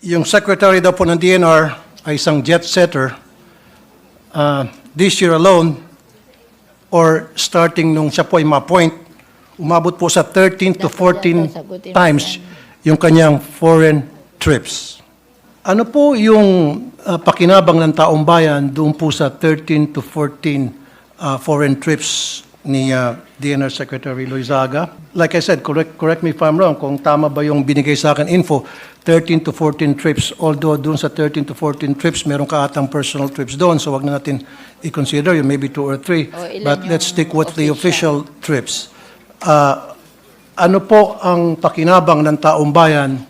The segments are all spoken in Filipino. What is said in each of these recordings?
yung secretary daw po ng DNR ay isang jet setter. This year alone, or starting nung siya po ay ma-appoint, umabot po sa 13 to 14 times yung kanyang foreign trips. Ano po yung pakinabang ng taong bayan doon po sa 13 to 14 foreign trips ni DNR Secretary Loizaga? Like I said, correct me if I'm wrong, kung tama ba yung binigay sa akin info, 13 to 14 trips, although doon sa 13 to 14 trips, meron ka atang personal trips doon, so wag na natin i-consider yun, maybe 2 or 3, but let's stick with the official trips. Ano po ang pakinabang ng taong bayan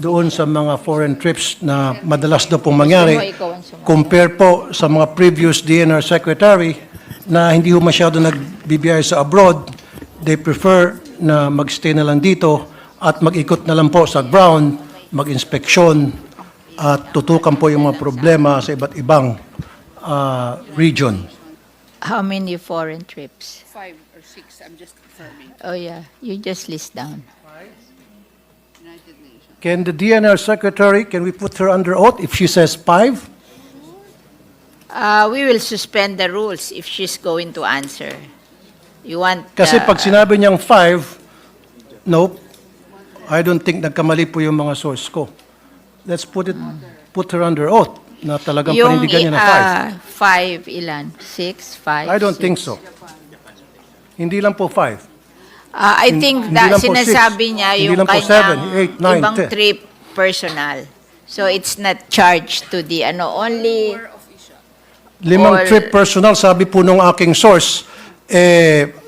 doon sa mga foreign trips na madalas daw pong mangyari, compare po sa mga previous DNR Secretary na hindi ho masyado nagbibiyay sa abroad, they prefer na magstay na lang dito at mag-ikot na lang po sa ground, mag-inspeksyon at tutukan po yung mga problema sa iba't ibang region. How many foreign trips? 5 or 6, I'm just confirming. Oh yeah, you just list down. United Nations. Can the DNR Secretary, can we put her under oath if she says 5? We will suspend the rules if she's going to answer. You want? Kasi pag sinabi niyang 5, nope, I don't think nagkamali po yung mga source ko. Let's put her under oath na talagang panindigan niya na 5 ilan? 6, 5? 5. I don't think so. Hindi lang po 5. I think Hindi that lang po sinasabi 6. niya Hindi yung lang po kanyang 7, 8, 9, ibang 10. trip personal. So it's not charged to the only 5 all- trip personal, sabi po nung aking source,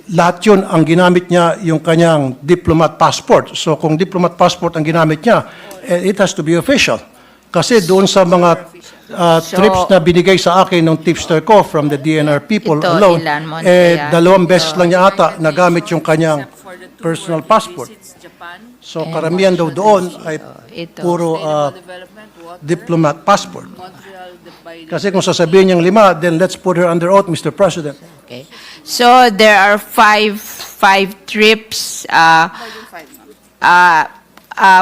lahat yun ang ginamit niya yung kanyang diplomat passport. So kung diplomat passport ang ginamit niya, it has to be official. Kasi doon sa mga trips na binigay sa akin ng tipster ko from the DNR people Ito, alone, ilan, Montreal, 2 beses lang niya ata nagamit yung kanyang personal passport. Visits Japan, So karamihan daw doon ay ito. puro development, water, diplomat passport. Montreal, by Kasi kung sasabihin niyang 5, then let's put her under oath, Mr. President. Okay. So there are five trips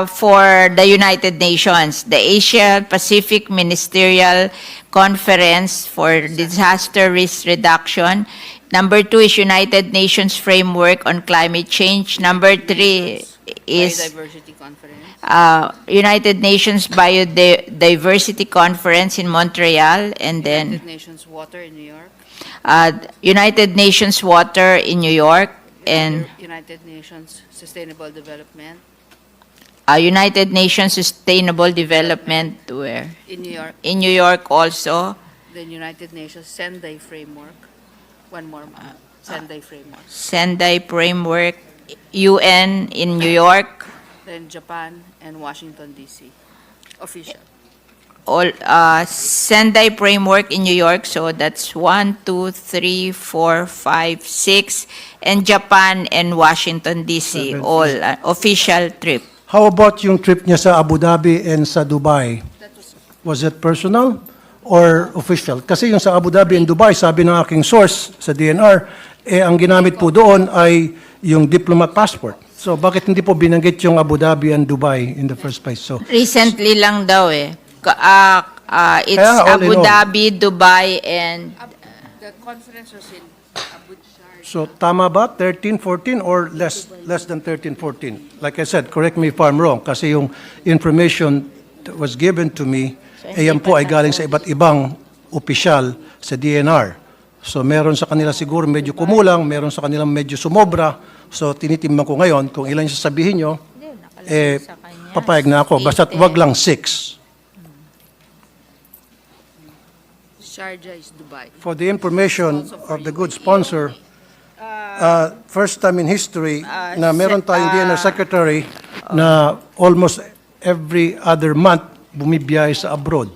for the United Nations, the Asia Pacific Ministerial Conference for Disaster Risk Reduction. Number 2 is United Nations Framework on Climate Change. Number 3 is Biodiversity Conference, United Nations Biodiversity Conference in Montreal, and then United Nations Water in New York, United Nations Water in New York, and United Nations Sustainable Development United Nations Sustainable Development where? in New York, In New York also, then United Nations Sendai Framework, one more, Sendai Framework, Sendai Framework, UN in New York, then Japan and Washington, D.C. Official. all Sendai Framework in New York, so that's 1, 2, 3, 4, 5, 6, and Japan and Washington DC, 7. all official trip. How about yung trip niya sa Abu Dhabi and sa Dubai? Was it personal or official? Kasi yung sa Abu Dhabi and Dubai, sabi ng aking source sa DNR, ang ginamit po doon ay yung diplomat passport. So bakit hindi po binanggit yung Abu Dhabi and Dubai in the first place? So Recently lang daw eh. It's Kaya nga, all in Abu all. Dhabi, Dubai, and The conference was in Abu Dhabi. So tama ba 13, 14 or less than 13, 14? Like I said, correct me if I'm wrong kasi yung information that was given to me, yan po ay galing sa iba't ibang opisyal sa DNR. So meron sa kanila siguro medyo kumulang, meron sa kanila medyo sumobra. So tinitimbang ko ngayon kung ilan yung sasabihin nyo, papayag na ako. Basta't wag lang 6. Sharjah is Dubai. For the information of the good sponsor, first time in history na meron tayong DNR Secretary na almost every other month bumibiyahe sa abroad.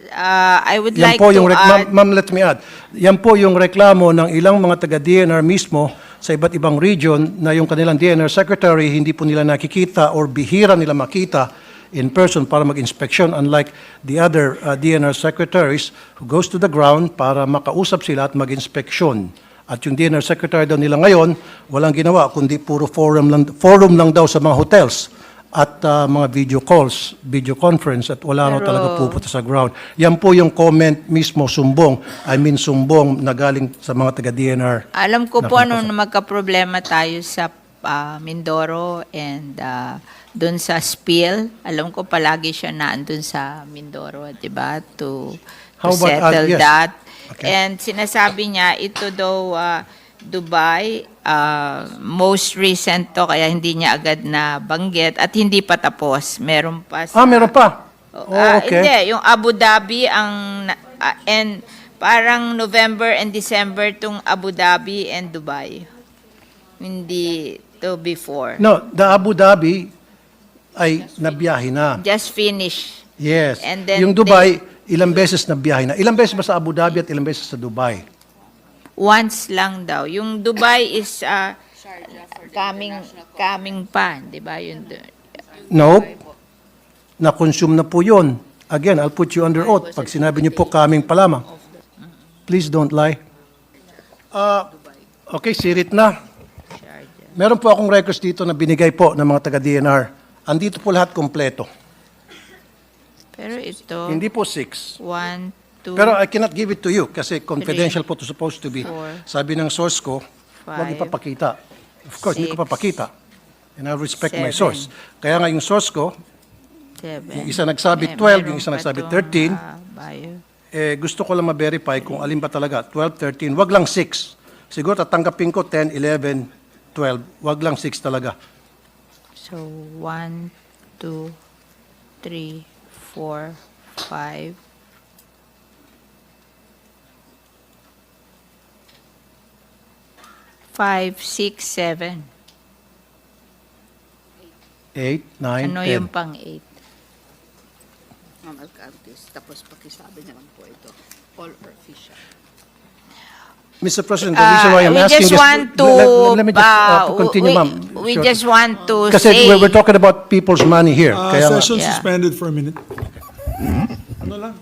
I would Yan like po to yung add, ma'am, let me add. Yan po yung reklamo ng ilang mga taga-DNR mismo sa iba't ibang region na yung kanilang DNR Secretary hindi po nila nakikita or bihira nila makita in person para mag-inspection, unlike the other DNR secretaries who goes to the ground para makausap sila at mag-inspeksyon. At yung DNR secretary daw nila ngayon, walang ginawa, kundi puro forum lang daw sa mga hotels at mga video calls, video conference at wala raw Pero- talaga pupunta sa ground. Yan po yung comment mismo sumbong na galing sa mga taga-DNR. Alam ko po Napunta nung magka-problema tayo sa Mindoro and doon sa spill, alam ko palagi siya naandun sa Mindoro, 'di ba? To How about, settle yes. that. Okay. And sinasabi niya ito daw Dubai, most recent to kaya hindi niya agad na banggit at hindi pa tapos. Meron pa sa Meron pa? Okay. Hindi, yung Abu Dhabi and parang November and December tong Abu Dhabi and Dubai. Hindi to before. No, the Abu Dhabi ay nabiyahe na. Just finish. Yes. And then Yung Dubai, ilang beses nabiyahe na. Ilang beses ba sa Abu Dhabi at ilang beses sa Dubai? Once lang daw. Yung Dubai is coming pa, 'di ba? Yun. No. Na-consume na po yun. Again, I'll put you under oath. Pag sinabi niyo po kaming pa lamang. Please don't lie. Okay, sirit na. Meron po akong records dito na binigay po ng mga taga-DNR. Andito po lahat kompleto. Pero ito, Hindi po 6. 1, 2, Pero I cannot give it to you kasi confidential po to supposed to be. 4, Sabi ng source ko, huwag 5, ipapakita. Of course, hindi ko 6, papakita. And I respect my 7. source. Kaya nga yung source ko, 7. yung isa nagsabi 12, yung isa nagsabi 13. Gusto ko lang ma-verify kung alin ba talaga, 12, 13, wag lang 6. Siguro tatanggapin ko 10, 11, 12, wag lang 6 talaga. So, 1, 2, 3, 4, 5, 5, 6, 7. 8, 9, Ano 10. yung pang 8? Ma'am Alcantis, tapos pakisabi na lang po ito, all official. Mr. President, the reason why I'm we asking just this, want to, let me just continue, ma'am. we Sure. just want to Kasi say, we're talking about people's money here. Kaya nga- Session Yeah. suspended for a minute. Ano lang?